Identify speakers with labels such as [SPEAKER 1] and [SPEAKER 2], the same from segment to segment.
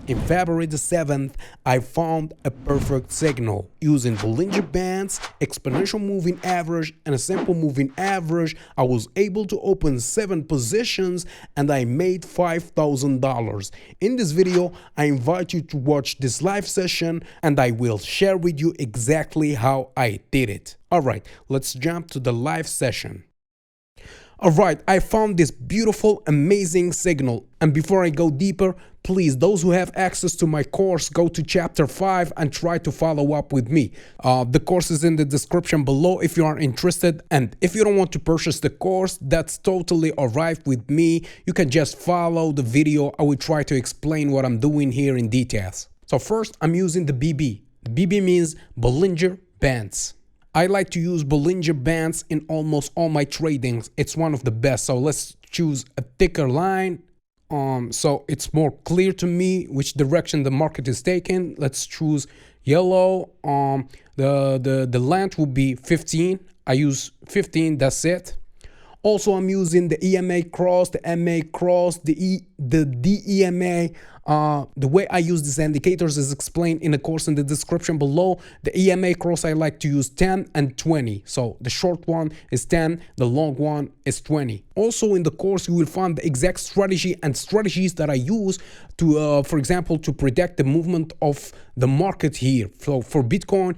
[SPEAKER 1] In February the 7th, I found a perfect signal. Using Bollinger Bands, exponential moving average, and a simple moving average, I was able to open 7 positions and I made $5,000. In this video, I invite you to watch this live session and I will share with you exactly how I did it. Alright, let's jump to the live session. Alright, I found this beautiful, amazing signal. And before I go deeper, please, those who have access to my course, go to chapter 5 and try to follow up with me. The course is in the description below if you are interested. And if you don't want to purchase the course, that's totally alright with me. You can just follow the video. I will try to explain what I'm doing here in details. So first, I'm using the BB. The BB means Bollinger Bands. I like to use Bollinger Bands in almost all my tradings. It's one of the best. So let's choose a thicker line. So it's more clear to me which direction the market is taking. Let's choose yellow. The length will be 15. I use 15. That's it. Also, I'm using the EMA cross, the MA cross, the DEMA. The way I use these indicators is explained in the course in the description below. The EMA cross, I like to use 10 and 20. So the short one is 10, the long one is 20. Also in the course, you will find the exact strategy and strategies that I use to, for example, to predict the movement of the market here. So for Bitcoin,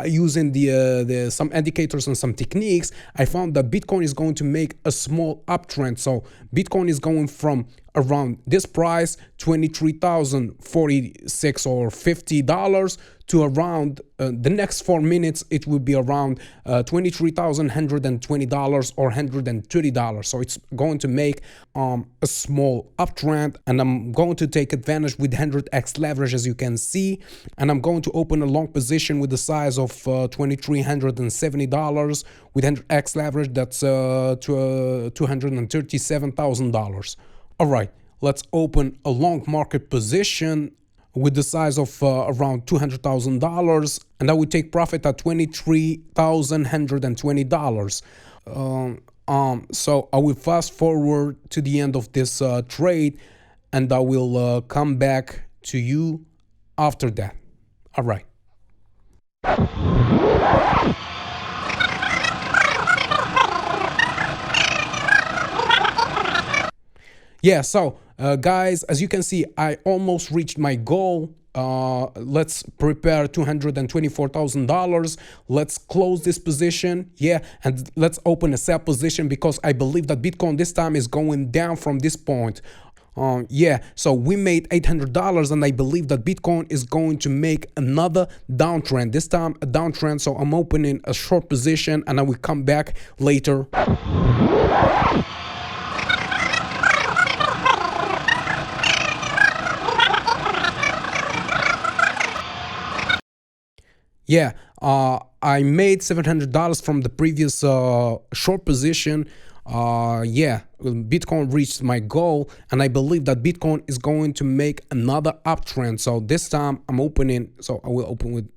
[SPEAKER 1] using the some indicators and some techniques, I found that Bitcoin is going to make a small uptrend. So Bitcoin is going from around this price, $23,046 or $50, to around the next 4 minutes, it will be around $23,120 or $130. So it's going to make a small uptrend, and I'm going to take advantage with 100x leverage, as you can see, and I'm going to open a long position with the size of $2,370 with 100x leverage. That's $237,000. All right, let's open a long market position with the size of around $200,000, and I would take profit at $23,120. So I will fast forward to the end of this trade, and I will come back to you after that. All right. Yeah, so guys, as you can see, I almost reached my goal. Let's prepare $224,000. Let's close this position. Yeah, and let's open a sell position because I believe that Bitcoin this time is going down from this point. Yeah, so we made $800, and I believe that Bitcoin is going to make another downtrend. This time a downtrend, so I'm opening a short position and I will come back later. Yeah, I made $700 from the previous short position. Yeah, Bitcoin reached my goal, and I believe that Bitcoin is going to make another uptrend. So this time I'm opening, so I will open with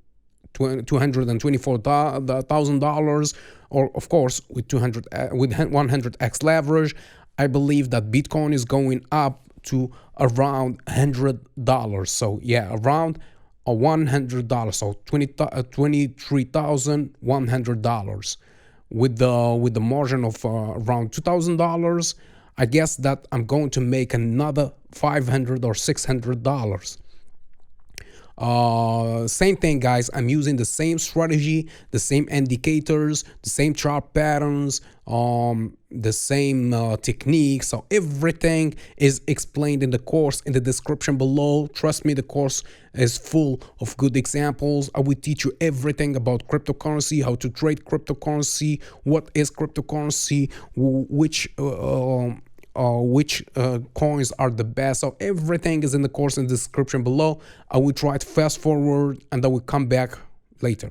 [SPEAKER 1] $224,000, or of course with 100x leverage. I believe that Bitcoin is going up to around $100. So yeah, around $100, so $23,100 with the margin of around $2,000. I guess that I'm going to make another $500 or $600. Same thing, guys. I'm using the same strategy, the same indicators, the same chart patterns, the same techniques. So everything is explained in the course in the description below. Trust me, the course is full of good examples. I will teach you everything about cryptocurrency, how to trade cryptocurrency, what is cryptocurrency, which coins are the best. So everything is in the course in the description below. I will try to fast forward and I will come back later.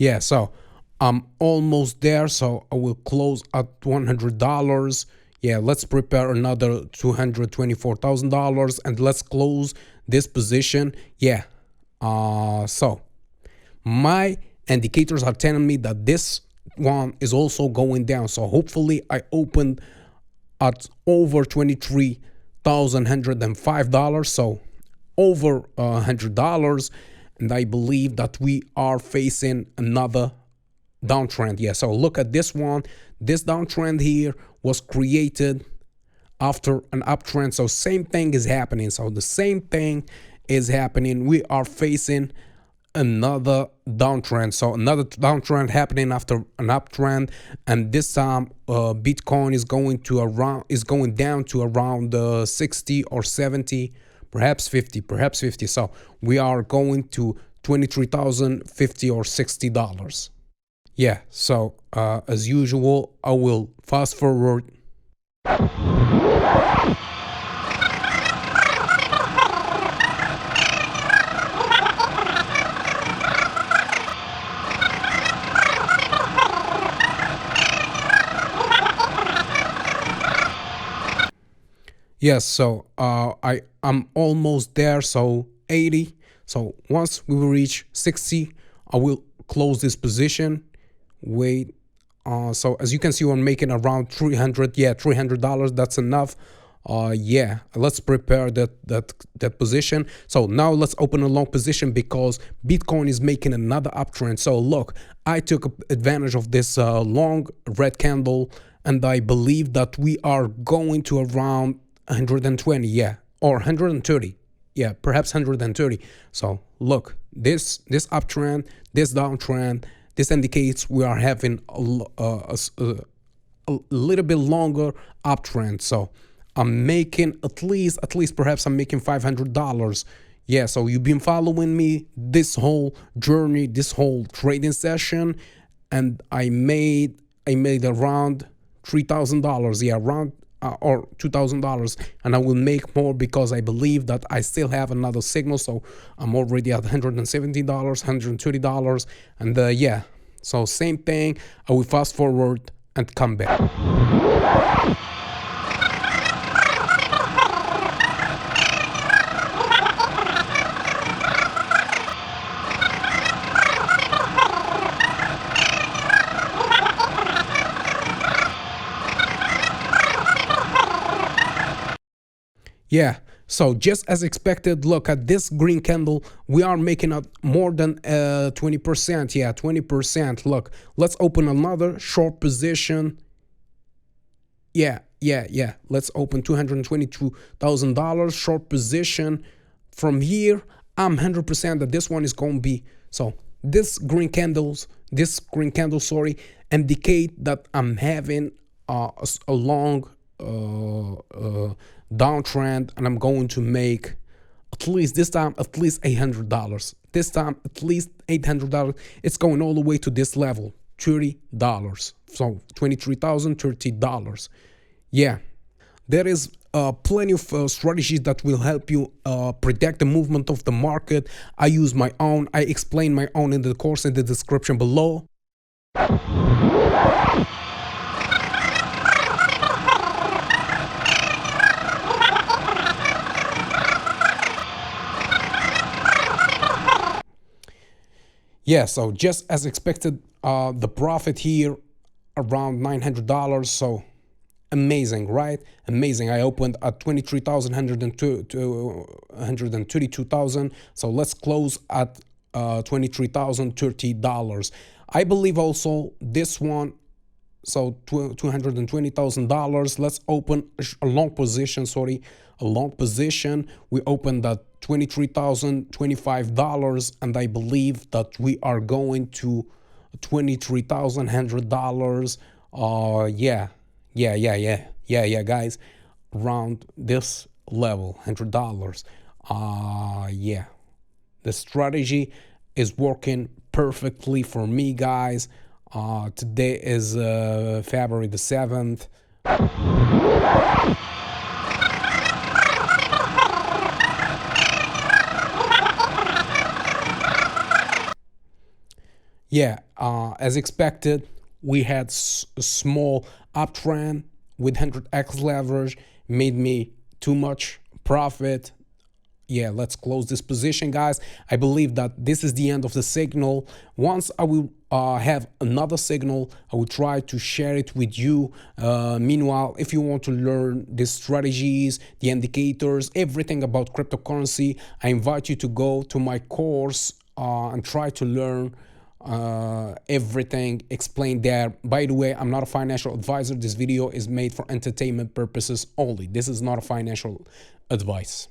[SPEAKER 1] Yeah, so I'm almost there, so I will close at $100. Yeah, let's prepare another $224,000 and let's close this position. Yeah, so my indicators are telling me that this one is also going down. So hopefully I opened at over $23,105, so over $100, and I believe that we are facing another downtrend. Yeah, so look at this one. This downtrend here was created after an uptrend, so same thing is happening. So the same thing is happening. We are facing another downtrend, so another downtrend happening after an uptrend, and this time Bitcoin is going down to around 60 or 70, perhaps 50. So we are going to 23,050 or $60. Yeah, so as usual, I will fast forward. Yes, so I'm almost there, so 80. So once we will reach 60, I will close this position. Wait, so as you can see, we're making around 300. Yeah, $300. That's enough. Yeah, let's prepare that position. So now let's open a long position because Bitcoin is making another uptrend. So look, I took advantage of this long red candle, and I believe that we are going to around 120, yeah, or 130, yeah, perhaps 130. So look, this uptrend, this downtrend, this indicates we are having a little bit longer uptrend. So I'm making at least perhaps I'm making $500. Yeah, so you've been following me this whole journey, this whole trading session, and I made around $3,000. Yeah, around or $2,000, and I will make more because I believe that I still have another signal. So I'm already at $170, $130, and yeah, so same thing. I will fast forward and come back. Yeah, so just as expected, look at this green candle. We are making up more than 20%. Yeah, 20%. Look, let's open another short position. Yeah. Let's open $222,000 short position. From here, I'm 100% that this one is going to be. So this green candle, sorry, indicate that I'm having a long downtrend, and I'm going to make at least this time at least $800. This time at least $800. It's going all the way to this level, $30. So $23,000, $30. Yeah, there is plenty of strategies that will help you predict the movement of the market. I use my own. I explain my own in the course in the description below. Yeah, so just as expected, the profit here around $900. So amazing, right? Amazing. I opened at 132,000. So let's close at $23,030. I believe also this one. So $220,000. Let's open a long position. Sorry, a long position. We opened at $23,025, and I believe that we are going to $23,100. Yeah, guys, around this level, $100. Yeah, the strategy is working perfectly for me, guys. Today is February the 7th. Yeah, as expected, we had a small uptrend with 100x leverage, made me too much profit. Yeah, let's close this position, guys. I believe that this is the end of the signal. Once I will have another signal, I will try to share it with you. Meanwhile, if you want to learn the strategies, the indicators, everything about cryptocurrency, I invite you to go to my course and try to learn everything explained there. By the way, I'm not a financial advisor. This video is made for entertainment purposes only. This is not a financial advice.